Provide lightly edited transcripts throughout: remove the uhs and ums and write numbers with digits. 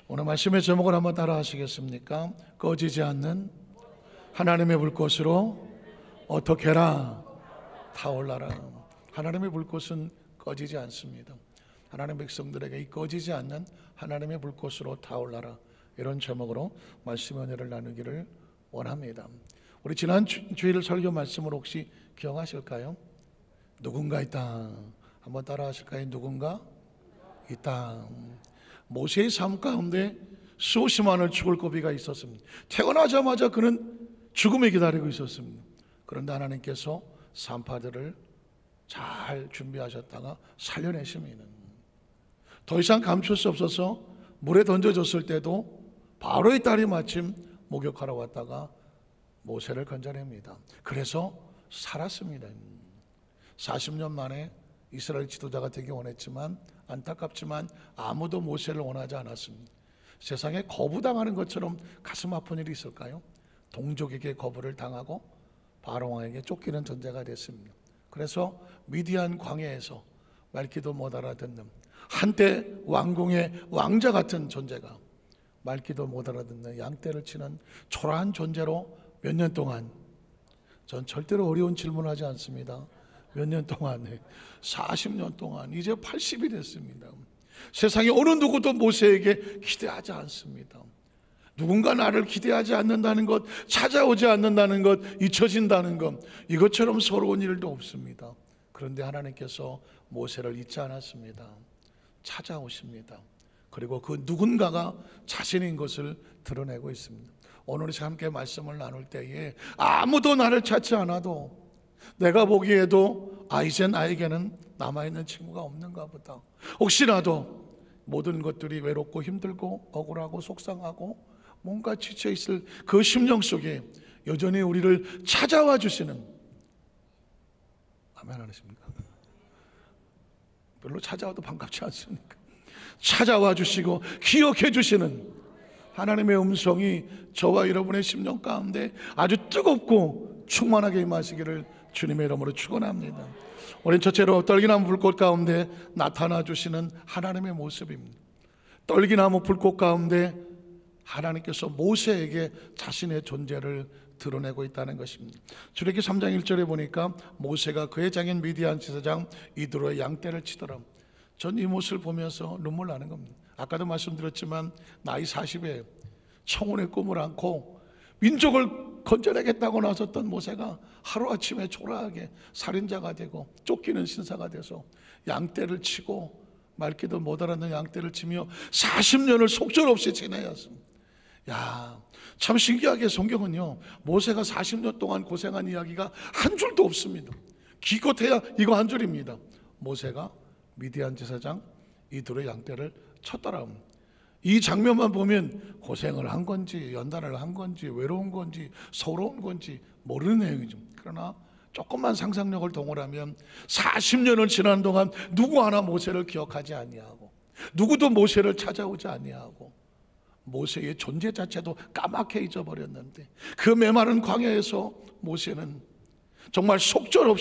오늘 말씀의 제목을 한번 따라 하시겠습니까? 꺼지지 않는 하나님의 불꽃으로 어떻게 해라? 타올라라. 하나님의 불꽃은 꺼지지 않습니다. 하나님의 백성들에게 이 꺼지지 않는 하나님의 불꽃으로 타올라라, 이런 제목으로 말씀의 은혜를 나누기를 원합니다. 우리 지난 주일 설교 말씀을 혹시 기억하실까요? 누군가 있다. 한번 따라 하실까요? 누군가 있다. 모세의 삶 가운데 수십만을 죽을 고비가 있었습니다. 태어나자마자 그는 죽음을 기다리고 있었습니다. 그런데 하나님께서 산파들을 잘 준비하셨다가 살려내십니다. 더 이상 감출 수 없어서 물에 던져줬을 때도 바로의 딸이 마침 목욕하러 왔다가 모세를 건져냅니다. 그래서 살았습니다. 40년 만에 이스라엘 지도자가 되기 원했지만 안타깝지만 아무도 모세를 원하지 않았습니다. 세상에 거부당하는 것처럼 가슴 아픈 일이 있을까요? 동족에게 거부를 당하고 바로 왕에게 쫓기는 존재가 됐습니다. 그래서 미디안 광야에서 말귀도 못 알아듣는, 한때 왕궁의 왕자 같은 존재가 말귀도 못 알아듣는 양떼를 치는 초라한 존재로 몇 년 동안, 전 절대로 어려운 질문을 하지 않습니다. 몇 년 동안, 40년 동안, 이제 80이 됐습니다. 세상에 어느 누구도 모세에게 기대하지 않습니다. 누군가 나를 기대하지 않는다는 것, 찾아오지 않는다는 것, 잊혀진다는 것, 이것처럼 서러운 일도 없습니다. 그런데 하나님께서 모세를 잊지 않았습니다. 찾아오십니다. 그리고 그 누군가가 자신인 것을 드러내고 있습니다. 오늘 함께 말씀을 나눌 때에 아무도 나를 찾지 않아도, 내가 보기에도 이제 나에게는 남아있는 친구가 없는가 보다, 혹시라도 모든 것들이 외롭고 힘들고 억울하고 속상하고 뭔가 지쳐있을 그 심령 속에 여전히 우리를 찾아와 주시는, 아멘 안 하십니까? 별로 찾아와도 반갑지 않습니까? 찾아와 주시고 기억해 주시는 하나님의 음성이 저와 여러분의 심령 가운데 아주 뜨겁고 충만하게 임하시기를 주님의 이름으로 축원합니다. 우린 첫째로 떨기나무 불꽃 가운데 나타나 주시는 하나님의 모습입니다. 떨기나무 불꽃 가운데 하나님께서 모세에게 자신의 존재를 드러내고 있다는 것입니다. 출애굽기 3장 1절에 보니까 모세가 그의 장인 미디안 지사장 이드로의 양떼를 치더라. 전 이 모습을 보면서 눈물 나는 겁니다. 아까도 말씀드렸지만 나이 40에 청혼의 꿈을 안고 민족을 건져내겠다고 나섰던 모세가 하루아침에 초라하게 살인자가 되고 쫓기는 신사가 돼서 양떼를 치고 말귀도 못 알아듣는 양떼를 치며 40년을 속절없이 지내야 했습니다. 참 신기하게 성경은요, 모세가 40년 동안 고생한 이야기가 한 줄도 없습니다. 기껏해야 이거 한 줄입니다. 모세가 미디안 제사장 이드로의 양떼를 쳤더라. 이 장면만 보면 고생을 한 건지 연단을 한 건지 외로운 건지 서러운 건지 모르는 내용이죠. 그러나 조금만 상상력을 동원하면 40년을 지나는 동안 누구 하나 모세를 기억하지 아니하고 누구도 모세를 찾아오지 아니하고 모세의 존재 자체도 까맣게 잊어버렸는데, 그 메마른 광야에서 모세는 정말 속절도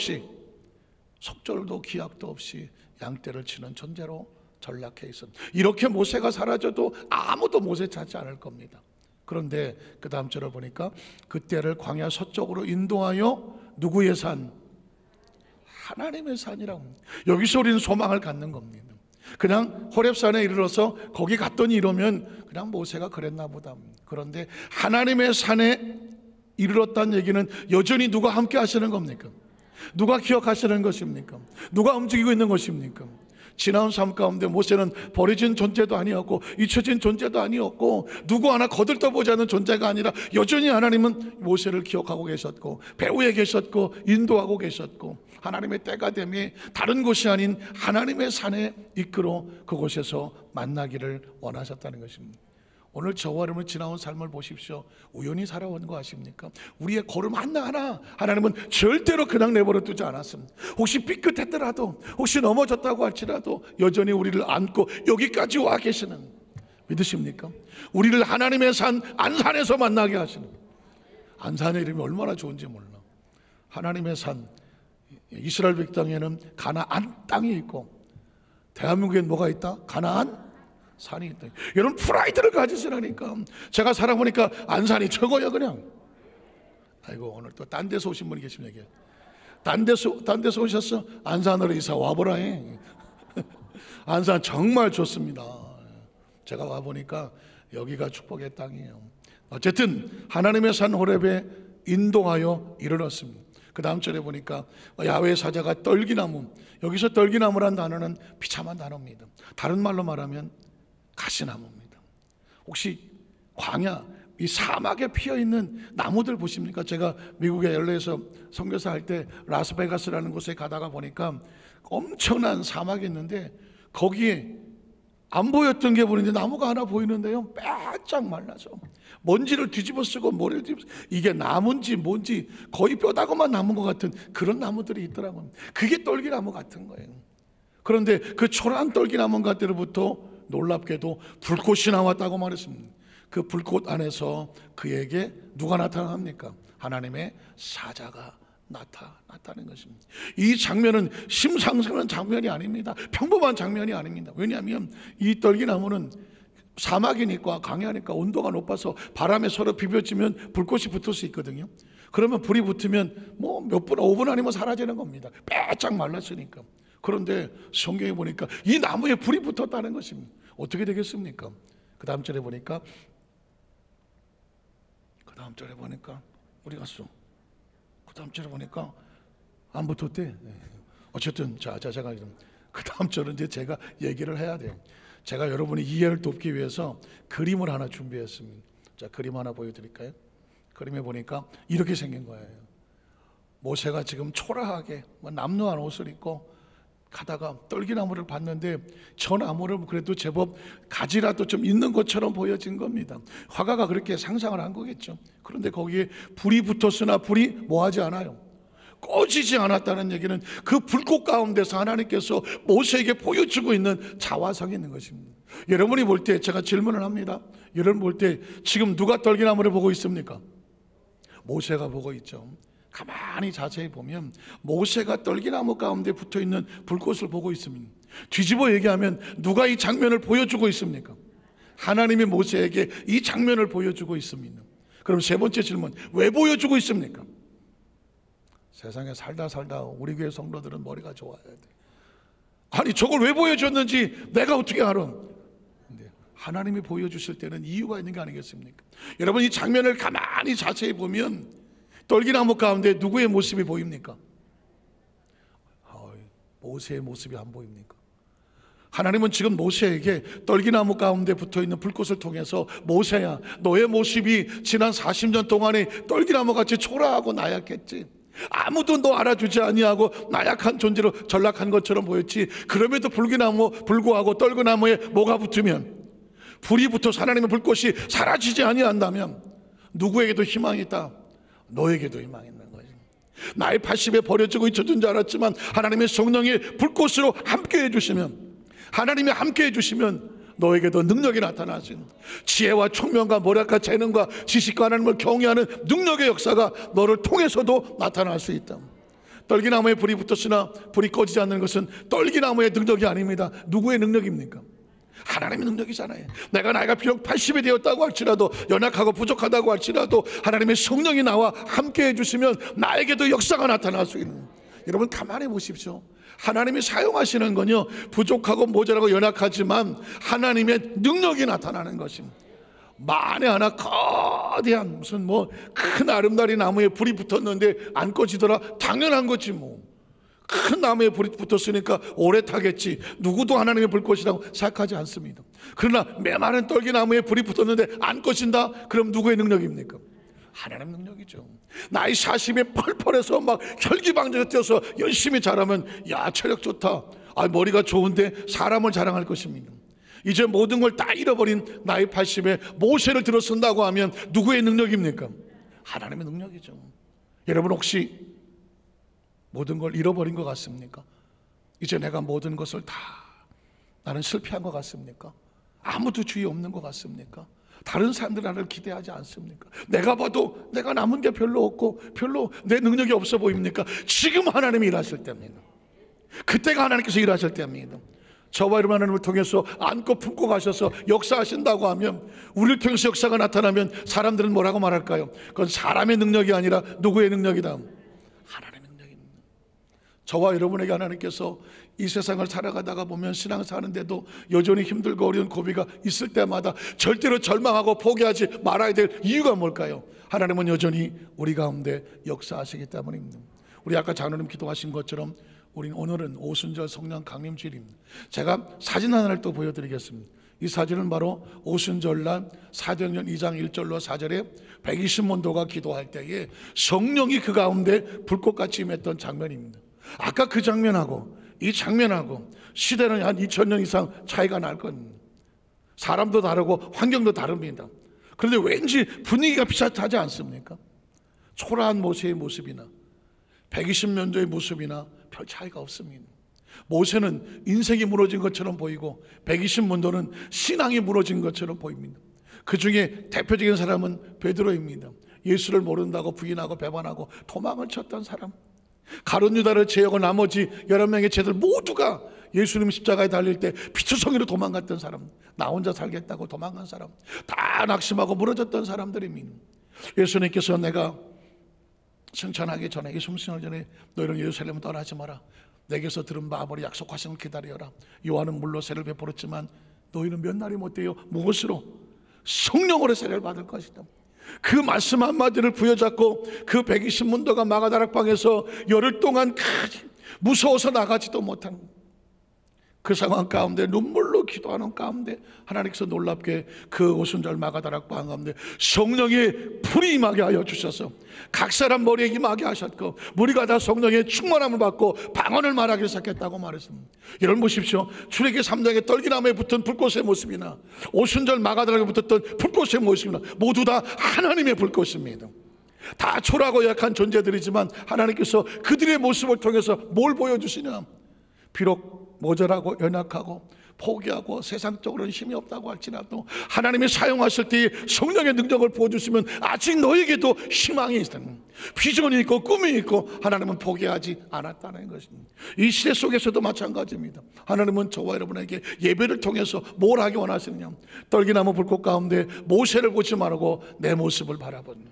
기약도 없이 양떼를 치는 존재로 전락해 있었습니다. 이렇게 모세가 사라져도 아무도 모세 찾지 않을 겁니다. 그런데 그 다음 절을 보니까 그때를 광야 서쪽으로 인도하여 누구의 산? 하나님의 산이라고 합니다. 여기서 우리는 소망을 갖는 겁니다. 그냥 호렙산에 이르러서 거기 갔더니 이러면 그냥 모세가 그랬나 보다. 그런데 하나님의 산에 이르렀다는 얘기는 여전히 누가 함께 하시는 겁니까? 누가 기억하시는 것입니까? 누가 움직이고 있는 것입니까? 지나온 삶 가운데 모세는 버려진 존재도 아니었고 잊혀진 존재도 아니었고 누구 하나 거들떠보지 않는 존재가 아니라 여전히 하나님은 모세를 기억하고 계셨고 배후에 계셨고 인도하고 계셨고 하나님의 때가 되매 다른 곳이 아닌 하나님의 산에 이끌어 그곳에서 만나기를 원하셨다는 것입니다. 오늘 저와 여러분 지나온 삶을 보십시오. 우연히 살아온 거 아십니까? 우리의 걸음 하나하나 하나님은 절대로 그냥 내버려 두지 않았습니다. 혹시 삐끗했더라도, 혹시 넘어졌다고 할지라도 여전히 우리를 안고 여기까지 와 계시는, 믿으십니까? 우리를 하나님의 산 안산에서 만나게 하시는, 안산의 이름이 얼마나 좋은지 몰라. 하나님의 산, 이스라엘 백성에는 가나안 땅이 있고, 대한민국엔 뭐가 있다? 가나안 산이 있다. 여러분 프라이드를 가지시라니까. 제가 살아보니까 안산이 최고야 그냥. 아이고 오늘 또 딴 데서 오신 분이 계시면 얘기해. 딴 데서 오셨어? 안산으로 이사 와보라 해. 안산 정말 좋습니다. 제가 와보니까 여기가 축복의 땅이에요. 어쨌든 하나님의 산 호렙에 인도하여 이르렀습니다. 그 다음 절에 보니까 야훼 사자가 떨기나무, 여기서 떨기나무란 단어는 비참한 단어입니다. 다른 말로 말하면 가시나무입니다. 혹시 광야, 이 사막에 피어있는 나무들 보십니까? 제가 미국의 LA에서 선교사 할 때 라스베가스라는 곳에 가다가 보니까 엄청난 사막이 있는데 거기에 안 보였던 게 보이는데 나무가 하나 보이는데요, 빼짝 말라서 먼지를 뒤집어 쓰고 모래를 뒤집어, 이게 나무인지 뭔지 거의 뼈다구만 남은 것 같은 그런 나무들이 있더라고요. 그게 떨기나무 같은 거예요. 그런데 그 초라한 떨기나무 같으로부터 놀랍게도 불꽃이 나왔다고 말했습니다. 그 불꽃 안에서 그에게 누가 나타납니까? 하나님의 사자가 나타나는 것입니다. 이 장면은 심상스러운 장면이 아닙니다. 평범한 장면이 아닙니다. 왜냐하면 이 떨기나무는 사막이니까 강야니까 온도가 높아서 바람에 서로 비벼지면 불꽃이 붙을 수 있거든요. 그러면 불이 붙으면 뭐 몇 분, 5분 아니면 사라지는 겁니다. 빼짝 말랐으니까. 그런데 성경에 보니까 이 나무에 불이 붙었다는 것입니다. 어떻게 되겠습니까? 그 다음 절에 보니까 어디 갔어? 그 다음 절에 보니까 안 붙었대. 어쨌든 제가 그 다음 절은 이제 제가 얘기를 해야 돼요. 제가 여러분의 이해를 돕기 위해서 그림을 하나 준비했습니다. 자, 그림 하나 보여드릴까요? 그림에 보니까 이렇게 생긴 거예요. 모세가 지금 초라하게 남루한 옷을 입고 가다가 떨기나무를 봤는데 저 나무를 그래도 제법 가지라도 좀 있는 것처럼 보여진 겁니다. 화가가 그렇게 상상을 한 거겠죠. 그런데 거기에 불이 붙었으나 불이 뭐하지 않아요. 꺼지지 않았다는 얘기는 그 불꽃 가운데서 하나님께서 모세에게 보여주고 있는 자화상이 있는 것입니다. 여러분이 볼 때 제가 질문을 합니다. 여러분 볼 때 지금 누가 떨기나무를 보고 있습니까? 모세가 보고 있죠. 가만히 자세히 보면 모세가 떨기나무 가운데 붙어있는 불꽃을 보고 있습니다. 뒤집어 얘기하면 누가 이 장면을 보여주고 있습니까? 하나님이 모세에게 이 장면을 보여주고 있습니다. 그럼 세 번째 질문, 왜 보여주고 있습니까? 세상에 살다 우리 교회 성도들은 머리가 좋아야 돼. 아니 저걸 왜 보여줬는지 내가 어떻게 알아? 근데 하나님이 보여주실 때는 이유가 있는 게 아니겠습니까? 여러분 이 장면을 가만히 자세히 보면 떨기나무 가운데 누구의 모습이 보입니까? 모세의 모습이 안 보입니까? 하나님은 지금 모세에게 떨기나무 가운데 붙어있는 불꽃을 통해서 모세야, 너의 모습이 지난 40년 동안에 떨기나무같이 초라하고 나약했지. 아무도 너 알아주지 아니하고 나약한 존재로 전락한 것처럼 보였지. 그럼에도 불구하고 떨기나무에 뭐가 붙으면, 불이 붙어서 하나님의 불꽃이 사라지지 아니한다면 누구에게도 희망이 있다. 너에게도 희망이 있는 거예요. 나의 80에 버려지고 잊혀진 줄 알았지만 하나님의 성령의 불꽃으로 함께 해주시면, 하나님이 함께 해주시면 너에게도 능력이 나타나신, 지혜와 총명과 모략과 재능과 지식과 하나님을 경외하는 능력의 역사가 너를 통해서도 나타날 수 있다. 떨기나무에 불이 붙었으나 불이 꺼지지 않는 것은 떨기나무의 능력이 아닙니다. 누구의 능력입니까? 하나님의 능력이잖아요. 내가 나이가 비록 80이 되었다고 할지라도, 연약하고 부족하다고 할지라도 하나님의 성령이 나와 함께 해주시면 나에게도 역사가 나타날 수 있는. 여러분 가만히 보십시오. 하나님이 사용하시는 건요, 부족하고 모자라고 연약하지만 하나님의 능력이 나타나는 것입니다. 만에 하나 거대한 무슨 큰 아름다리 나무에 불이 붙었는데 안 꺼지더라? 당연한 거지 뭐. 큰 나무에 불이 붙었으니까 오래 타겠지. 누구도 하나님의 불꽃이라고 생각하지 않습니다. 그러나 메마른 떨기나무에 불이 붙었는데 안 꺼진다? 그럼 누구의 능력입니까? 하나님 능력이죠. 나이 40에 펄펄해서 막 혈기방정에 뛰어서 열심히 자라면 야 체력 좋다, 머리가 좋은데 사람을 자랑할 것입니다. 이제 모든 걸 다 잃어버린 나이 80에 모세를 들어 쓴다고 하면 누구의 능력입니까? 하나님의 능력이죠. 여러분 혹시 모든 걸 잃어버린 것 같습니까? 이제 내가 모든 것을 다 나는 실패한 것 같습니까? 아무도 주의 없는 것 같습니까? 다른 사람들 나를 기대하지 않습니까? 내가 봐도 내가 남은 게 별로 없고 별로 내 능력이 없어 보입니까? 지금 하나님이 일하실 때입니다. 그때가 하나님께서 일하실 때입니다. 저와 여러분 하나님을 통해서 안고 품고 가셔서 역사하신다고 하면, 우리를 통해서 역사가 나타나면 사람들은 뭐라고 말할까요? 그건 사람의 능력이 아니라 누구의 능력이다? 하나님의 능력입니다. 저와 여러분에게 하나님께서 이 세상을 살아가다가 보면 신앙 사는데도 여전히 힘들고 어려운 고비가 있을 때마다 절대로 절망하고 포기하지 말아야 될 이유가 뭘까요? 하나님은 여전히 우리 가운데 역사하시기 때문입니다. 우리 아까 장로님 기도하신 것처럼 우리는 오늘은 오순절 성령 강림주일입니다. 제가 사진 하나를 또 보여드리겠습니다. 이 사진은 바로 오순절날 사도행전 2장 1절로 4절에 120문도가 기도할 때에 성령이 그 가운데 불꽃같이 임했던 장면입니다. 아까 그 장면하고 이 장면하고 시대는 한 2000년 이상 차이가 날 겁니다. 사람도 다르고 환경도 다릅니다. 그런데 왠지 분위기가 비슷하지 않습니까? 초라한 모세의 모습이나 120년도의 모습이나 별 차이가 없습니다. 모세는 인생이 무너진 것처럼 보이고 120문도는 신앙이 무너진 것처럼 보입니다. 그 중에 대표적인 사람은 베드로입니다. 예수를 모른다고 부인하고 배반하고 도망을 쳤던 사람, 가룟 유다를 제외하고 나머지 11명의 제자들 모두가 예수님 십자가에 달릴 때 피투성이로 도망갔던 사람, 나 혼자 살겠다고 도망간 사람, 다 낙심하고 무너졌던 사람들입니다. 예수님께서 내가 승천하기 전에, 이 숨쉬기 전에 너희는 예루살렘을 떠나지 마라, 내게서 들은 바보를 약속하심을 기다려라. 요한은 물로 세를 베풀었지만 너희는 몇 날이 못돼요. 무엇으로? 성령으로 세를 받을 것이다. 그 말씀 한마디를 부여잡고 그 120문도가 마가다락방에서 열흘 동안 무서워서 나가지도 못한 그 상황 가운데 눈물로 기도하는 가운데 하나님께서 놀랍게 그 오순절 마가다락방 가운데 성령의 불이 임하게 하여 주셔서 각 사람 머리에 임하게 하셨고, 우리가 다 성령의 충만함을 받고 방언을 말하기를 시작했다고 말했습니다. 여러분 보십시오. 출애굽기 3장에 떨기나무에 붙은 불꽃의 모습이나 오순절 마가다락에 붙었던 불꽃의 모습이나 모두 다 하나님의 불꽃입니다. 다 초라하고 약한 존재들이지만 하나님께서 그들의 모습을 통해서 뭘 보여주시냐? 비록 모자라고 연약하고 포기하고 세상적으로는 힘이 없다고 할지라도 하나님이 사용하실 때 성령의 능력을 부어주시면 아직 너에게도 희망이 있다는, 비전이 있고 꿈이 있고 하나님은 포기하지 않았다는 것입니다. 이 시대 속에서도 마찬가지입니다. 하나님은 저와 여러분에게 예배를 통해서 뭘 하기 원하시느냐? 떨기나무 불꽃 가운데 모세를 보지 말고 내 모습을 바라보는,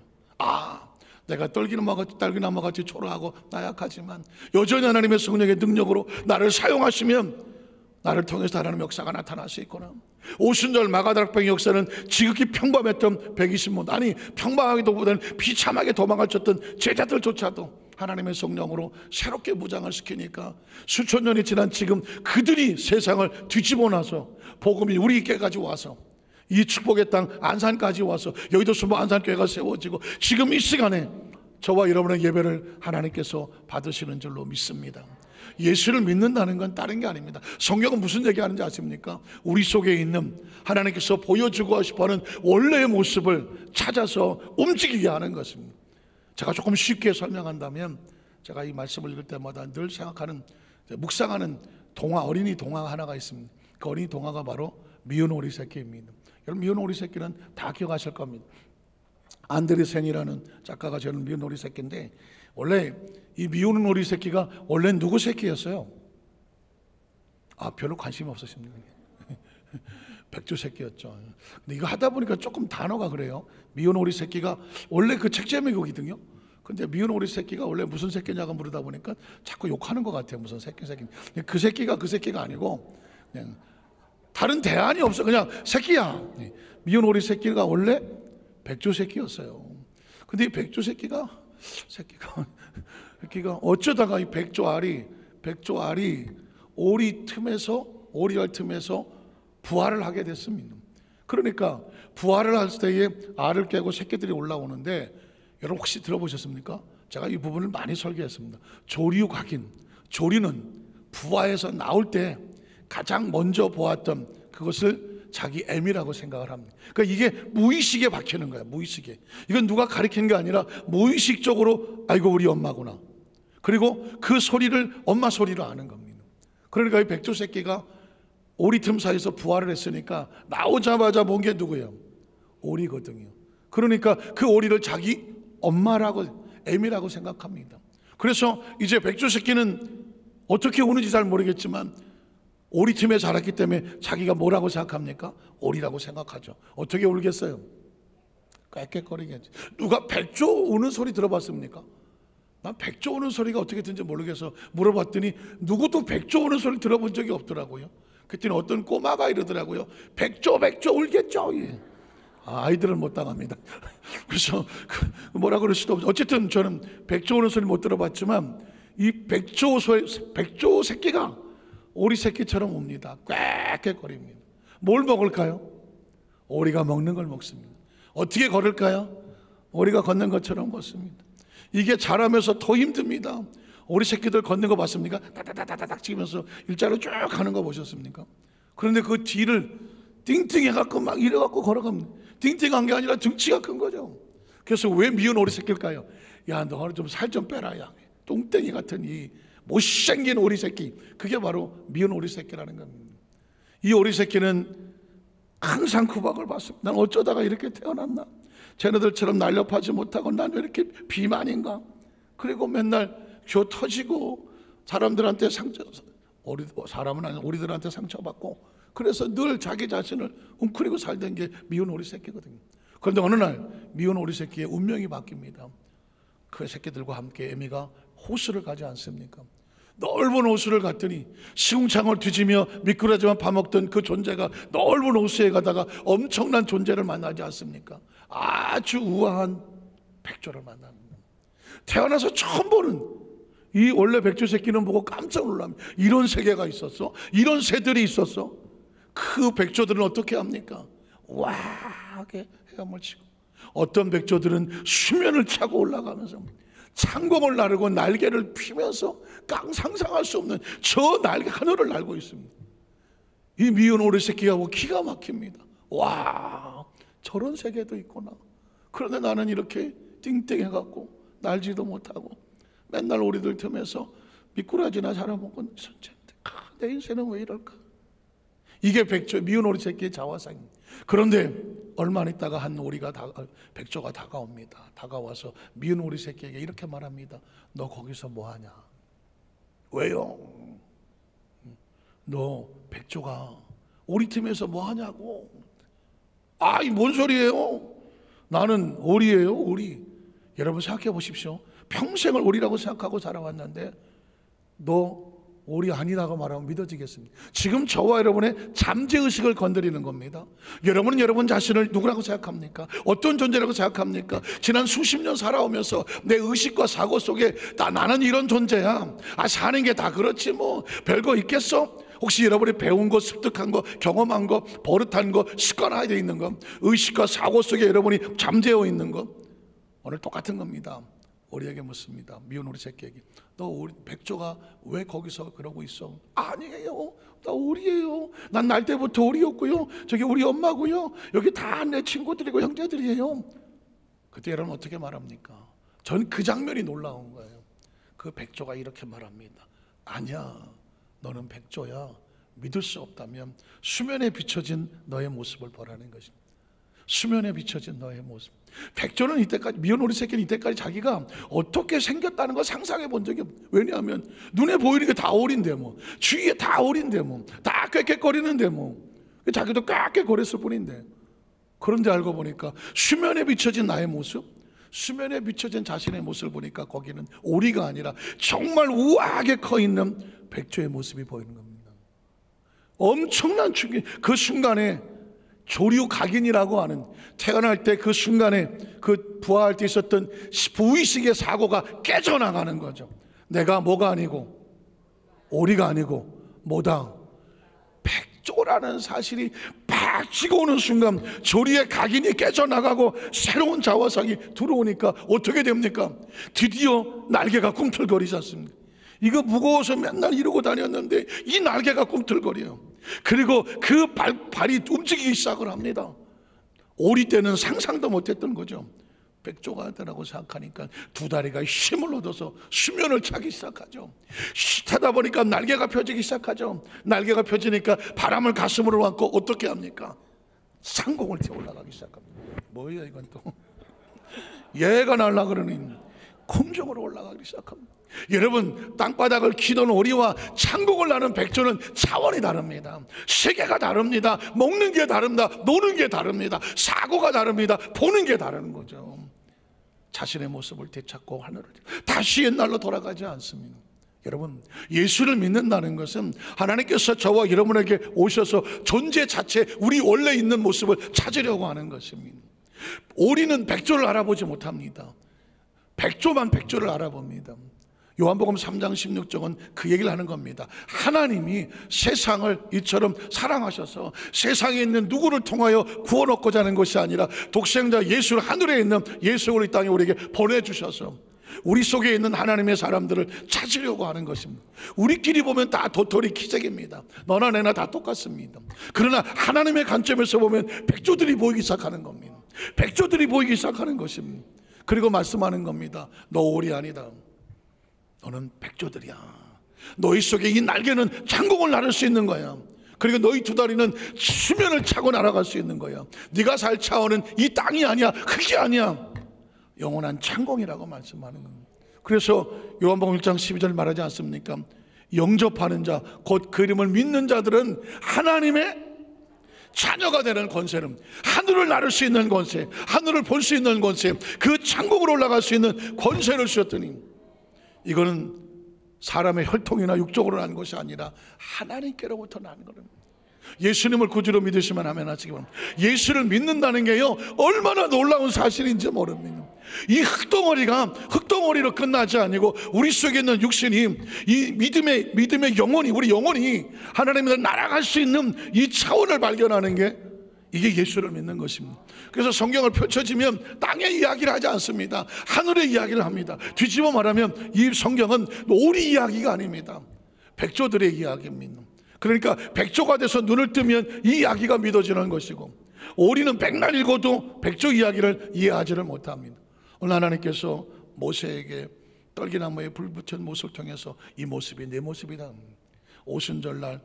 내가 떨기나무같이 초라하고 나약하지만 여전히 하나님의 성령의 능력으로 나를 사용하시면 나를 통해서 하나님의 역사가 나타날 수 있구나. 오순절 마가다락방의 역사는 지극히 평범했던 120문, 아니 평범하기보다는 비참하게 도망을 쳤던 제자들조차도 하나님의 성령으로 새롭게 무장을 시키니까 수천 년이 지난 지금 그들이 세상을 뒤집어 놔서 복음이 우리에게까지 와서 이 축복의 땅 안산까지 와서 여의도 순복 안산교회가 세워지고 지금 이 시간에 저와 여러분의 예배를 하나님께서 받으시는 줄로 믿습니다. 예수를 믿는다는 건 다른 게 아닙니다. 성경은 무슨 얘기하는지 아십니까? 우리 속에 있는 하나님께서 보여주고 싶어하는 원래의 모습을 찾아서 움직이게 하는 것입니다. 제가 조금 쉽게 설명한다면, 제가 이 말씀을 읽을 때마다 늘 생각하는, 묵상하는 동화, 어린이 동화 하나가 있습니다. 그 어린이 동화가 바로 미운 오리 새끼입니다. 여러분, 미운 오리 새끼는 다 기억하실 겁니다. 안드레센이라는 작가가 지은 미운 오리 새끼인데, 원래 이 미운 오리 새끼가 원래 누구 새끼였어요? 별로 관심이 없으십니까? 백조 새끼였죠. 근데 이거 하다 보니까 조금 단어가 그래요. 미운 오리 새끼가 원래 그 책 제목이거든요. 근데 미운 오리 새끼가 원래 무슨 새끼냐고 물으다 보니까 자꾸 욕하는 것 같아요. 무슨 새끼. 그 새끼가 아니고 그냥 다른 대안이 없어. 그냥 새끼야. 미운 오리 새끼가 원래 백조 새끼였어요. 근데 이 백조 새끼가 어쩌다가 이 백조 알이 오리알 틈에서 부활을 하게 됐습니다. 그러니까 부활을 할 때에 알을 깨고 새끼들이 올라오는데, 여러분 혹시 들어보셨습니까? 제가 이 부분을 많이 설계했습니다. 조류각인, 조류는 부화해서 나올 때 가장 먼저 보았던 그것을 자기 애미라고 생각을 합니다. 그러니까 이게 무의식에 박히는 거야. 무의식에. 이건 누가 가르치는 게 아니라 무의식적으로 아이고 우리 엄마구나. 그리고 그 소리를 엄마 소리로 아는 겁니다. 그러니까 이 백조 새끼가 오리 틈 사이에서 부활을 했으니까 나오자마자 본 게 누구예요? 오리거든요. 그러니까 그 오리를 자기 엄마라고, 애미라고 생각합니다. 그래서 이제 백조 새끼는 어떻게 오는지 잘 모르겠지만 오리팀에 자랐기 때문에 자기가 뭐라고 생각합니까? 오리라고 생각하죠. 어떻게 울겠어요? 꽥꽥거리겠지. 누가 백조 우는 소리 들어봤습니까? 난 백조 우는 소리가 어떻게 듣는지 모르겠어 물어봤더니 누구도 백조 우는 소리 들어본 적이 없더라고요. 그랬더니 어떤 꼬마가 이러더라고요. 백조 울겠죠. 예. 아이들은 못 당합니다. 그래서 뭐라 그럴 수도 없죠. 어쨌든 저는 백조 우는 소리 못 들어봤지만 이 백조 새끼가 오리 새끼처럼 웁니다. 꽥꽥거립니다. 뭘 먹을까요? 오리가 먹는 걸 먹습니다. 어떻게 걸을까요? 오리가 걷는 것처럼 걷습니다. 이게 자라면서 더 힘듭니다. 오리 새끼들 걷는 거 봤습니까? 다다다다닥 치면서 일자로 쭉 가는 거 보셨습니까? 그런데 그 뒤를 띵띵해갖고 막 이래갖고 걸어갑니다. 띵띵한 게 아니라 등치가 큰 거죠. 그래서 왜 미운 오리 새끼일까요? 야, 너 좀 살 좀 빼라. 야, 똥땡이 같은 이 못생긴 오리 새끼. 그게 바로 미운 오리 새끼라는 겁니다. 이 오리 새끼는 항상 구박을 받습니다. 난 어쩌다가 이렇게 태어났나? 쟤네들처럼 날렵하지 못하고 난 왜 이렇게 비만인가? 그리고 맨날 쥐어 터지고 사람들한테 사람은 아니라 오리들한테 상처받고, 그래서 늘 자기 자신을 웅크리고 살던 게 미운 오리 새끼거든요. 그런데 어느 날 미운 오리 새끼의 운명이 바뀝니다. 그 새끼들과 함께 애미가 호수를 가지 않습니까? 넓은 호수를 갔더니 시궁창을 뒤지며 미꾸라지만 파먹던 그 존재가 넓은 호수에 가다가 엄청난 존재를 만나지 않습니까? 아주 우아한 백조를 만납니다. 태어나서 처음 보는 이 원래 백조 새끼는 보고 깜짝 놀랍니다. 이런 세계가 있었어? 이런 새들이 있었어? 그 백조들은 어떻게 합니까? 우아하게 헤엄을 치고, 어떤 백조들은 수면을 차고 올라가면서 창공을 나르고 날개를 피면서 상상할 수 없는 저 날개 하늘을 날고 있습니다. 이 미운 오리 새끼가 뭐 기가 막힙니다. 와, 저런 세계도 있구나. 그런데 나는 이렇게 띵띵해갖고 날지도 못하고 맨날 오리들 틈에서 미꾸라지나 잡아먹고 내 인생은 왜 이럴까? 이게 미운 오리 새끼의 자화상입니다. 그런데 얼마 있다가 한 백조가 다가옵니다. 다가와서 미운 오리 새끼에게 이렇게 말합니다. 너 거기서 뭐하냐? 왜요? 너 백조가 오리 틈에서 뭐하냐고. 이 뭔 소리예요? 나는 오리예요, 오리. 여러분 생각해 보십시오. 평생을 오리라고 생각하고 살아왔는데 너 오리 아니라고 말하면 믿어지겠습니까? 지금 저와 여러분의 잠재의식을 건드리는 겁니다. 여러분은 여러분 자신을 누구라고 생각합니까? 어떤 존재라고 생각합니까? 지난 수십 년 살아오면서 내 의식과 사고 속에 나는 이런 존재야. 사는 게 다 그렇지 뭐 별거 있겠어? 혹시 여러분이 배운 거, 습득한 거, 경험한 거, 버릇한 거, 습관화되어 있는 거, 의식과 사고 속에 여러분이 잠재워 있는 거, 오늘 똑같은 겁니다. 오리에게 묻습니다. 미운 오리 새끼에게. 너 백조가 왜 거기서 그러고 있어? 아니에요, 나 오리예요. 난 날 때부터 오리였고요. 저기 우리 엄마고요. 여기 다 내 친구들이고 형제들이에요. 그때 여러분 어떻게 말합니까? 전 그 장면이 놀라운 거예요. 그 백조가 이렇게 말합니다. 아니야, 너는 백조야. 믿을 수 없다면 수면에 비춰진 너의 모습을 보라는 것입니다. 수면에 비춰진 너의 모습. 백조는 이때까지, 미운 오리 새끼는 이때까지 자기가 어떻게 생겼다는 걸 상상해 본 적이 없어요. 왜냐하면 눈에 보이는 게 다 오리인데 뭐, 주위에 다 오리인데 뭐, 다 꽥꽥거리는데 뭐, 자기도 꽥꽥거렸을 뿐인데. 그런데 알고 보니까 수면에 비춰진 나의 모습, 수면에 비춰진 자신의 모습을 보니까 거기는 오리가 아니라 정말 우아하게 커 있는 백조의 모습이 보이는 겁니다. 엄청난 충격. 그 순간에 조류각인이라고 하는, 태어날 때 그 순간에 그 부화할 때 있었던 부의식의 사고가 깨져나가는 거죠. 내가 뭐가 아니고 오리가 아니고 뭐다? 백조라는 사실이 팍 치고 오는 순간 조류의 각인이 깨져나가고 새로운 자화상이 들어오니까 어떻게 됩니까? 드디어 날개가 꿈틀거리지 않습니까? 이거 무거워서 맨날 이러고 다녔는데 이 날개가 꿈틀거려요. 그리고 그 발이 움직이기 시작을 합니다. 오리 때는 상상도 못했던 거죠. 백조가 되라고 생각하니까 두 다리가 힘을 얻어서 수면을 차기 시작하죠. 타다 보니까 날개가 펴지기 시작하죠. 날개가 펴지니까 바람을 가슴으로 안고 어떻게 합니까? 상공을 튀어 올라가기 시작합니다. 뭐예요 이건 또? 얘가 날라 그러니 공중으로 올라가기 시작합니다. 여러분, 땅바닥을 기던 오리와 천국을 나는 백조는 차원이 다릅니다. 세계가 다릅니다. 먹는 게 다릅니다. 노는 게 다릅니다. 사고가 다릅니다. 보는 게 다른 거죠. 자신의 모습을 되찾고 하늘을 다시 옛날로 돌아가지 않습니다. 여러분, 예수를 믿는다는 것은 하나님께서 저와 여러분에게 오셔서 존재 자체, 우리 원래 있는 모습을 찾으려고 하는 것입니다. 오리는 백조를 알아보지 못합니다. 백조만 백조를 알아봅니다. 요한복음 3장 16절은 그 얘기를 하는 겁니다. 하나님이 세상을 이처럼 사랑하셔서 세상에 있는 누구를 통하여 구원 얻고자 하는 것이 아니라 독생자 예수를, 하늘에 있는 예수를 이 땅에 우리에게 보내주셔서 우리 속에 있는 하나님의 사람들을 찾으려고 하는 것입니다. 우리끼리 보면 다 도토리 기적입니다. 너나 내나 다 똑같습니다. 그러나 하나님의 관점에서 보면 백조들이 보이기 시작하는 겁니다. 백조들이 보이기 시작하는 것입니다. 그리고 말씀하는 겁니다. 너 오리 아니다. 너는 백조들이야. 너희 속에 이 날개는 천국을 나를 수 있는 거야. 그리고 너희 두 다리는 수면을 차고 날아갈 수 있는 거야. 네가 살 차원은 이 땅이 아니야, 흙이 아니야, 영원한 천국이라고 말씀하는 겁니다. 그래서 요한복음 1장 12절 말하지 않습니까? 영접하는 자, 곧 그 이름을 믿는 자들은 하나님의 자녀가 되는 권세는, 하늘을 나를 수 있는 권세, 하늘을 볼 수 있는 권세, 그 천국으로 올라갈 수 있는 권세를 주셨더니, 이거는 사람의 혈통이나 육적으로 난 것이 아니라 하나님께로부터 나는 겁니다. 예수님을 구주로 믿으시면 아멘 하시기 바랍니다. 예수를 믿는다는 게요, 얼마나 놀라운 사실인지 모릅니다. 이 흙덩어리로 끝나지 아니고 우리 속에 있는 육신이, 이 믿음의 영혼이, 우리 영혼이 하나님을 날아갈 수 있는 이 차원을 발견하는 게, 이게 예수를 믿는 것입니다. 그래서 성경을 펼쳐지면 땅의 이야기를 하지 않습니다. 하늘의 이야기를 합니다. 뒤집어 말하면 이 성경은 오리 이야기가 아닙니다. 백조들의 이야기입니다. 그러니까 백조가 돼서 눈을 뜨면 이 이야기가 믿어지는 것이고, 오리는 백날 읽어도 백조 이야기를 이해하지를 못합니다. 오늘 하나님께서 모세에게 떨기나무에 불 붙인 모습을 통해서 이 모습이 내 모습이다. 오순절날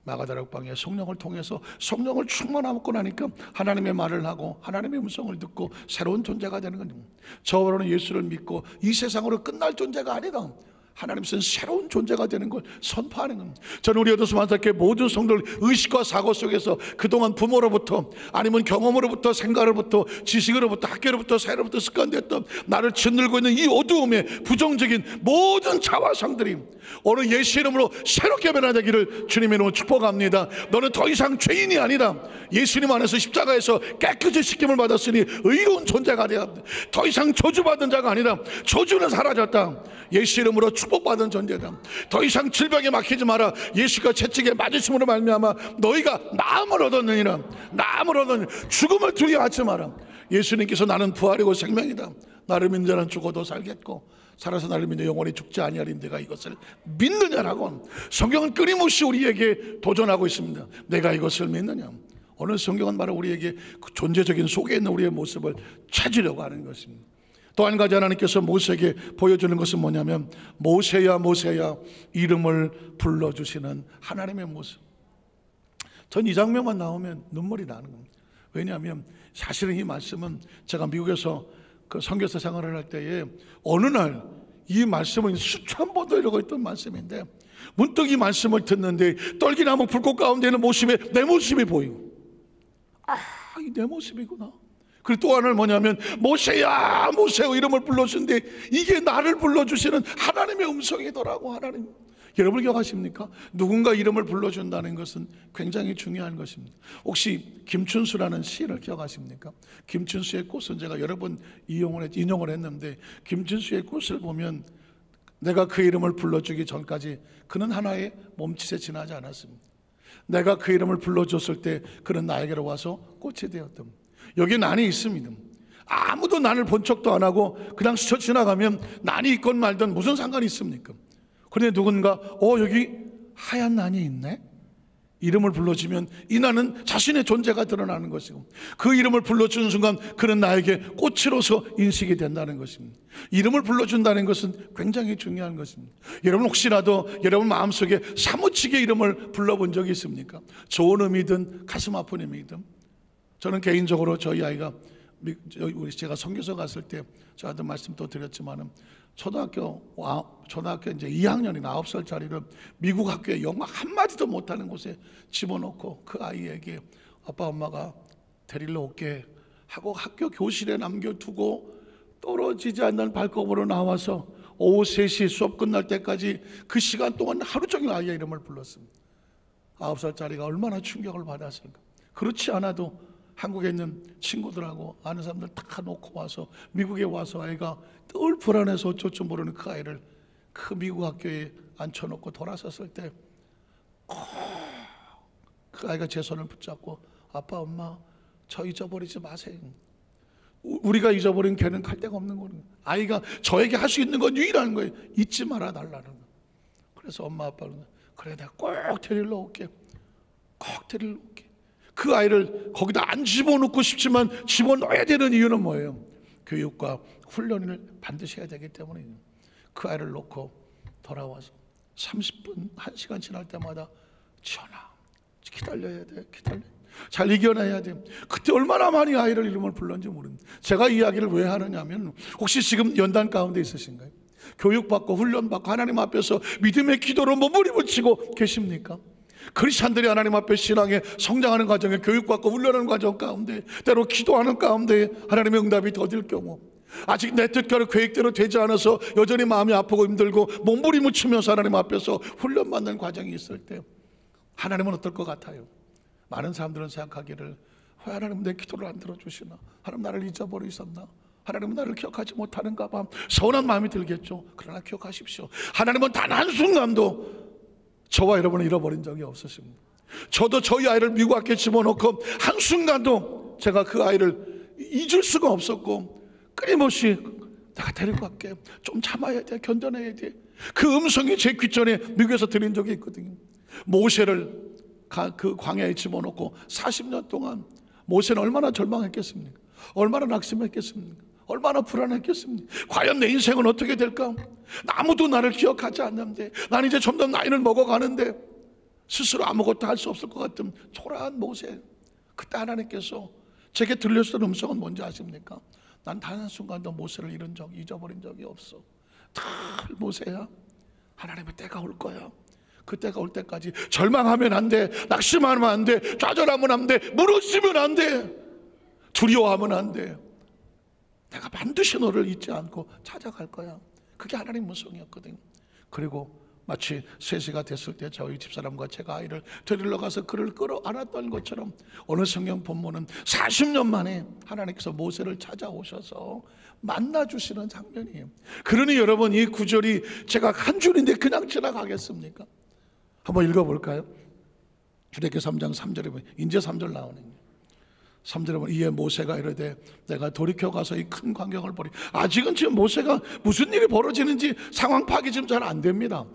마가다락방에 성령을 통해서 성령을 충만하고 나니까 하나님의 말을 하고 하나님의 음성을 듣고 새로운 존재가 되는 겁니다. 저로는 예수를 믿고 이 세상으로 끝날 존재가 아니다. 하나님께서는 새로운 존재가 되는 걸 선포하는 겁니다. 저는 우리 어도스 만사교회 모든 성도들 의식과 사고 속에서 그동안 부모로부터, 아니면 경험으로부터, 생각으로부터, 지식으로부터, 학교로부터, 사회로부터 습관됐던 나를 짓눌고 있는 이 어두움의 부정적인 모든 자화상들이 오늘 예수 이름으로 새롭게 변화되기를 주님의 이름으로 축복합니다. 너는 더 이상 죄인이 아니다. 예수님 안에서 십자가에서 깨끗이 씻김을 받았으니 의로운 존재가 되었다. 더 이상 저주받은 자가 아니라 저주는 사라졌다. 예수 이름으로 축복받은 존재다. 더 이상 질병에 막히지 마라. 예수가 채찍에 맞으심으로 말미암아 너희가 나음을 얻었느니라. 나음을 얻었느니라. 죽음을 두려워하지 마라. 예수님께서 나는 부활이고 생명이다. 나를 믿는 자는 죽어도 살겠고 살아서 나를 믿는 영원히 죽지 아니하리니 내가 이것을 믿느냐라고 성경은 끊임없이 우리에게 도전하고 있습니다. 내가 이것을 믿느냐. 오늘 성경은 바로 우리에게 그 존재적인 속에 있는 우리의 모습을 찾으려고 하는 것입니다. 또 한 가지 하나님께서 모세에게 보여주는 것은 뭐냐면, 모세야 모세야 이름을 불러주시는 하나님의 모습. 전 이 장면만 나오면 눈물이 나는 겁니다. 왜냐하면 사실은 이 말씀은 제가 미국에서 그 선교사 생활을 할 때에 어느 날 이 말씀은 수천 번도 읽어있던 말씀인데, 문득 이 말씀을 듣는데 떨기나무 불꽃 가운데 있는 모습에 내 모습이 보이고, 이 내 모습이구나. 그리고 또 하나는 뭐냐면, 모세야 모세요 이름을 불러주는데 이게 나를 불러주시는 하나님의 음성이더라고. 하나님, 여러분 기억하십니까? 누군가 이름을 불러준다는 것은 굉장히 중요한 것입니다. 혹시 김춘수라는 시인을 기억하십니까? 김춘수의 꽃은 제가 여러 번 인용을 했는데, 김춘수의 꽃을 보면 내가 그 이름을 불러주기 전까지 그는 하나의 몸짓에 지나지 않았습니다. 내가 그 이름을 불러줬을 때 그는 나에게로 와서 꽃이 되었던, 여기 난이 있습니다. 아무도 난을 본 척도 안 하고 그냥 스쳐 지나가면 난이 있건 말든 무슨 상관이 있습니까? 그런데 누군가 여기 하얀 난이 있네? 이름을 불러주면 이 난은 자신의 존재가 드러나는 것이고, 그 이름을 불러주는 순간 그는 나에게 꽃으로서 인식이 된다는 것입니다. 이름을 불러준다는 것은 굉장히 중요한 것입니다. 여러분 혹시라도 여러분 마음속에 사무치게 이름을 불러본 적이 있습니까? 좋은 의미든 가슴 아픈 의미든. 저는 개인적으로 저희 아이가 우리 제가 선교서 갔을 때 저한테 말씀 또 드렸지만은 초등학교 이제 2학년이나 9살짜리를 미국 학교에 영어 한마디도 못하는 곳에 집어넣고 그 아이에게 아빠 엄마가 데리러 올게 하고 학교 교실에 남겨두고 떨어지지 않는 발걸음으로 나와서 오후 3시 수업 끝날 때까지 그 시간 동안 하루 종일 아이의 이름을 불렀습니다. 9살짜리가 얼마나 충격을 받았을까. 그렇지 않아도 한국에 있는 친구들하고 아는 사람들 다 놓고 와서 미국에 와서 아이가 늘 불안해서 어쩔 줄 모르는 그 아이를 그 미국 학교에 앉혀놓고 돌아섰을 때 그 아이가 제 손을 붙잡고 아빠 엄마 저 잊어버리지 마세요. 우리가 잊어버린 걔는 갈 데가 없는 거예요. 아이가 저에게 할 수 있는 건 유일한 거예요. 잊지 말아 달라는 거. 그래서 엄마 아빠는 그래 내가 꼭 데리러 올게. 꼭 데리러 올게. 그 아이를 거기다 안 집어넣고 싶지만 집어넣어야 되는 이유는 뭐예요? 교육과 훈련을 반드시 해야 되기 때문이에요. 그 아이를 놓고 돌아와서 30분, 1시간 지날 때마다 지원아 기다려야 돼. 기다려. 잘 이겨내야 돼. 그때 얼마나 많이 아이를 이름을 불렀는지 모릅니다. 제가 이 이야기를 왜 하느냐면 혹시 지금 연단 가운데 있으신가요? 교육받고 훈련받고 하나님 앞에서 믿음의 기도로 몸부림치고 계십니까? 크리스찬들이 하나님 앞에 신앙에 성장하는 과정에 교육받고 훈련하는 과정 가운데 때로 기도하는 가운데 하나님의 응답이 더딜 경우 아직 내 뜻대로 계획대로 되지 않아서 여전히 마음이 아프고 힘들고 몸부림치면서 하나님 앞에서 훈련받는 과정이 있을 때 하나님은 어떨 것 같아요? 많은 사람들은 생각하기를 왜 하나님은 내 기도를 안 들어주시나? 하나님 나를 잊어버리셨나? 하나님은 나를 기억하지 못하는가 봐. 서운한 마음이 들겠죠. 그러나 기억하십시오. 하나님은 단 한순간도 저와 여러분을 잃어버린 적이 없으십니다. 저도 저희 아이를 미국 학교에 집어넣고 한순간도 제가 그 아이를 잊을 수가 없었고 끊임없이 내가 데리고 갈게. 좀 참아야 돼. 견뎌내야 돼. 그 음성이 제 귓전에 미국에서 들린 적이 있거든요. 모세를 그 광야에 집어넣고 40년 동안 모세는 얼마나 절망했겠습니까? 얼마나 낙심했겠습니까? 얼마나 불안했겠습니까? 과연 내 인생은 어떻게 될까? 아무도 나를 기억하지 않는데 난 이제 점점 나이를 먹어가는데 스스로 아무것도 할 수 없을 것 같은 초라한 모세. 그때 하나님께서 제게 들려주던 음성은 뭔지 아십니까? 난 단 한순간도 모세를 잊어버린 적이 없어. 다 모세야, 하나님의 때가 올 거야. 그 때가 올 때까지 절망하면 안 돼. 낙심하면 안 돼. 좌절하면 안 돼. 무너지면 안 돼. 두려워하면 안 돼. 내가 반드시 너를 잊지 않고 찾아갈 거야. 그게 하나님 음성이었거든요. 그리고 마치 3시가 됐을 때 저희 집사람과 제가 아이를 데리러 가서 그를 끌어안았던 것처럼 어느 성경 본문은 40년 만에 하나님께서 모세를 찾아오셔서 만나주시는 장면이에요. 그러니 여러분 이 구절이 제가 한 줄인데 그냥 지나가겠습니까? 한번 읽어볼까요? 출애굽기 3장 3절에 보면 이제 3절 나오네요. 3절에 보면 이에 모세가 이르되 내가 돌이켜 가서 이 큰 광경을 보리. 아직은 지금 모세가 무슨 일이 벌어지는지 상황 파악이 지금 잘 안 됩니다.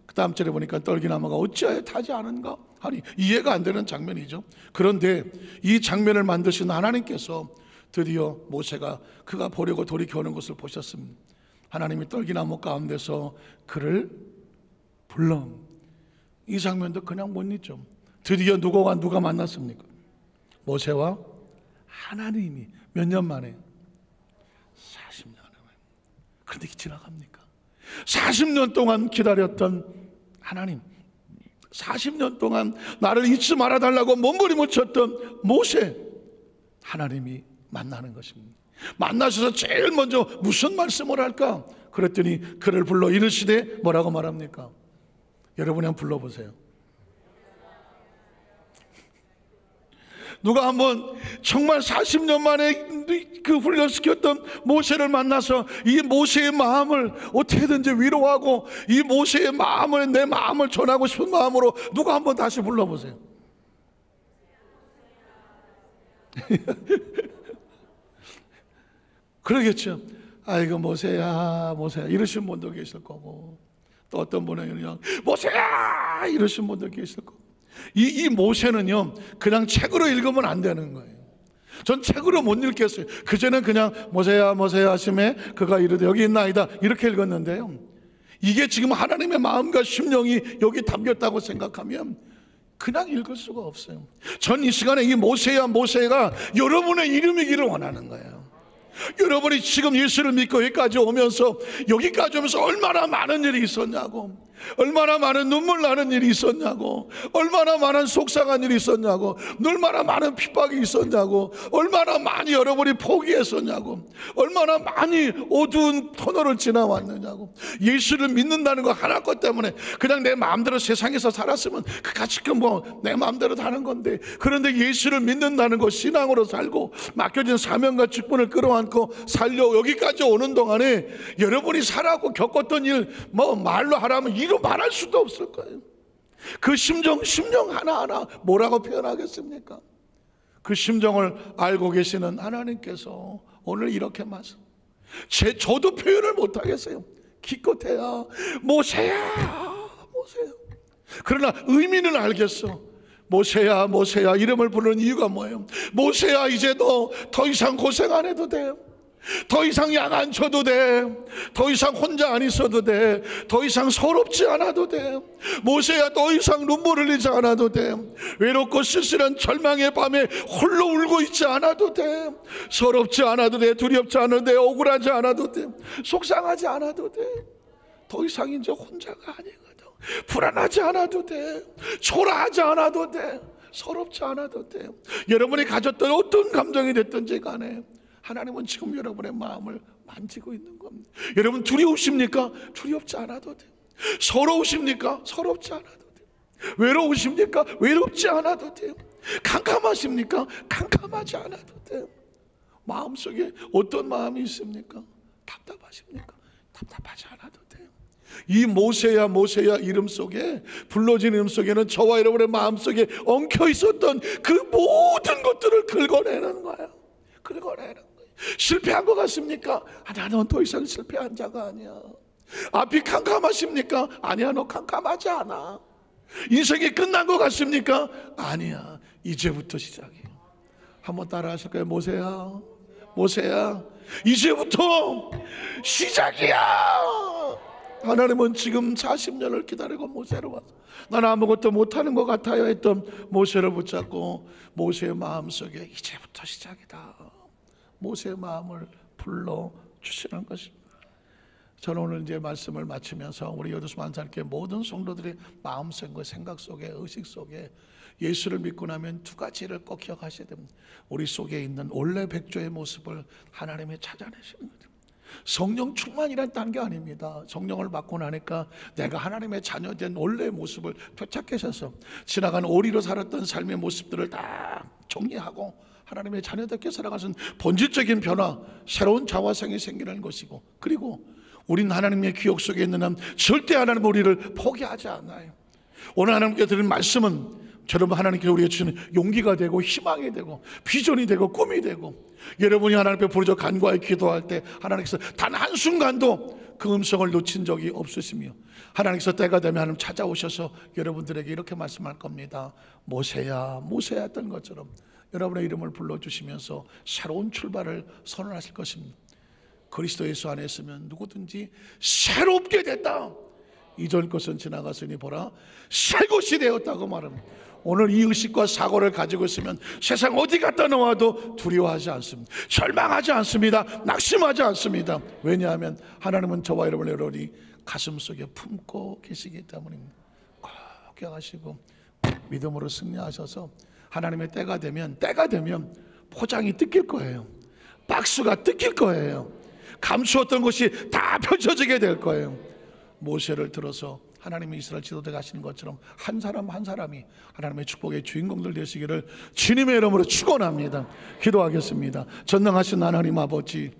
그 다음 절에 보니까 떨기나무가 어찌하여 타지 않은가 하니 이해가 안 되는 장면이죠. 그런데 이 장면을 만드신 하나님께서 드디어 모세가 그가 보려고 돌이켜 오는 것을 보셨습니다. 하나님이 떨기나무 가운데서 그를 불러. 이 장면도 그냥 못 잊죠. 드디어 누가 만났습니까? 모세와 하나님이 몇 년 만에? 40년 만에. 그런데 지나갑니까? 40년 동안 기다렸던 하나님, 40년 동안 나를 잊지 말아달라고 몸부림쳤던 모세, 하나님이 만나는 것입니다. 만나셔서 제일 먼저 무슨 말씀을 할까? 그랬더니 그를 불러 이르시되 뭐라고 말합니까? 여러분이 한번 불러보세요. 누가 한번 정말 40년 만에 그 훈련시켰던 모세를 만나서 이 모세의 마음을 어떻게든지 위로하고 이 모세의 마음을 내 마음을 전하고 싶은 마음으로 누가 한번 다시 불러보세요. 그러겠죠. 아이고 모세야 모세야 이러신 분도 계실 거고 또 어떤 분은 그냥 모세야 이러신 분도 계실 거고 이 모세는요 그냥 책으로 읽으면 안 되는 거예요. 전 책으로 못 읽겠어요. 그전엔 그냥 모세야 모세야 하심에 그가 이르되 여기 있나이다 이렇게 읽었는데요, 이게 지금 하나님의 마음과 심령이 여기 담겼다고 생각하면 그냥 읽을 수가 없어요. 전 이 시간에 이 모세야 모세가 여러분의 이름이기를 원하는 거예요. 여러분이 지금 예수를 믿고 여기까지 오면서 얼마나 많은 일이 있었냐고, 얼마나 많은 눈물 나는 일이 있었냐고, 얼마나 많은 속상한 일이 있었냐고, 얼마나 많은 핍박이 있었냐고, 얼마나 많이 여러분이 포기했었냐고, 얼마나 많이 어두운 터널을 지나왔느냐고. 예수를 믿는다는 거 하나 것 때문에 그냥 내 마음대로 세상에서 살았으면 그가 지금 뭐 내 마음대로 사는 건데, 그런데 예수를 믿는다는 거, 신앙으로 살고 맡겨진 사명과 직분을 끌어안고 살려 여기까지 오는 동안에 여러분이 살았고 겪었던 일 뭐 말로 하라면 이루 말할 수도 없을 거예요. 그 심정 하나하나 뭐라고 표현하겠습니까? 그 심정을 알고 계시는 하나님께서 오늘 이렇게 말씀, 저도 표현을 못하겠어요. 기껏해야 모세야. 그러나 의미는 알겠어. 모세야 이름을 부르는 이유가 뭐예요? 모세야, 이제 너 더 이상 고생 안 해도 돼. 더 이상 양 안 쳐도 돼. 더 이상 혼자 안 있어도 돼. 더 이상 서럽지 않아도 돼. 모세야, 더 이상 눈물 흘리지 않아도 돼. 외롭고 쓸쓸한 절망의 밤에 홀로 울고 있지 않아도 돼. 서럽지 않아도 돼. 두렵지 않아도 돼. 억울하지 않아도 돼. 속상하지 않아도 돼. 더 이상 이제 혼자가 아니거든. 불안하지 않아도 돼. 초라하지 않아도 돼. 서럽지 않아도 돼. 여러분이 가졌던 어떤 감정이 됐든지 간에 하나님은 지금 여러분의 마음을 만지고 있는 겁니다. 여러분 두려우십니까? 두렵지 않아도 돼요. 서러우십니까? 서럽지 않아도 돼요. 외로우십니까? 외롭지 않아도 돼요. 캄캄하십니까? 캄캄하지 않아도 돼요. 마음속에 어떤 마음이 있습니까? 답답하십니까? 답답하지 않아도 돼요. 이 모세야 이름 속에, 불러진 이름 속에는 저와 여러분의 마음속에 엉켜 있었던 그 모든 것들을 긁어내는 거예요. 긁어내는 거예요. 실패한 것 같습니까? 나는 더 이상 실패한 자가 아니야. 앞이 캄캄하십니까? 아니야, 너 캄캄하지 않아. 인생이 끝난 것 같습니까? 아니야, 이제부터 시작이야. 한번 따라 하실까요? 모세야 이제부터 시작이야. 하나님은 지금 40년을 기다리고 모세로 와서 나는 아무것도 못하는 것 같아요 했던 모세를 붙잡고 모세의 마음속에 이제부터 시작이다, 모세의 마음을 불러주시는 것입니다. 저는 오늘 이제 말씀을 마치면서 우리 여도수 만사님께 모든 성도들의 마음속과 생각 속에, 의식 속에 예수를 믿고 나면 두 가지를 꼭 기억하셔야 됩니다. 우리 속에 있는 원래 백조의 모습을 하나님이 찾아내시는 거죠. 성령 충만이란 딴 게 아닙니다. 성령을 받고 나니까 내가 하나님의 자녀된 원래의 모습을 되찾으셔서 지나간 오리로 살았던 삶의 모습들을 다 정리하고 하나님의 자녀답게 살아가는 본질적인 변화, 새로운 자화성이 생기는 것이고, 그리고 우린 하나님의 기억 속에 있는 한 절대 하나님 우리를 포기하지 않아요. 오늘 하나님께 드린 말씀은 여러분 하나님께서 우리에게 주시는 용기가 되고 희망이 되고 비전이 되고 꿈이 되고, 여러분이 하나님 앞에 부르짖어 간구하여 기도할 때 하나님께서 단 한순간도 그 음성을 놓친 적이 없으시며, 하나님께서 때가 되면 하나님 찾아오셔서 여러분들에게 이렇게 말씀할 겁니다. 모세야 했던 것처럼 여러분의 이름을 불러주시면서 새로운 출발을 선언하실 것입니다. 그리스도 예수 안에 있으면 누구든지 새롭게 됐다. 이전 것은 지나갔으니 보라 새 것이 되었다고 말합니다. 오늘 이 의식과 사고를 가지고 있으면 세상 어디 갔다 놓아도 두려워하지 않습니다. 절망하지 않습니다. 낙심하지 않습니다. 왜냐하면 하나님은 저와 여러분의 가슴속에 품고 계시기 때문입니다. 꼭 기억하시고 믿음으로 승리하셔서 하나님의 때가 되면 포장이 뜯길 거예요. 박스가 뜯길 거예요. 감추었던 것이 다 펼쳐지게 될 거예요. 모세를 들어서 하나님의 이스라엘 지도자가 하시는 것처럼 한 사람 한 사람이 하나님의 축복의 주인공들 되시기를 주님의 이름으로 축원합니다. 기도하겠습니다. 전능하신 하나님 아버지,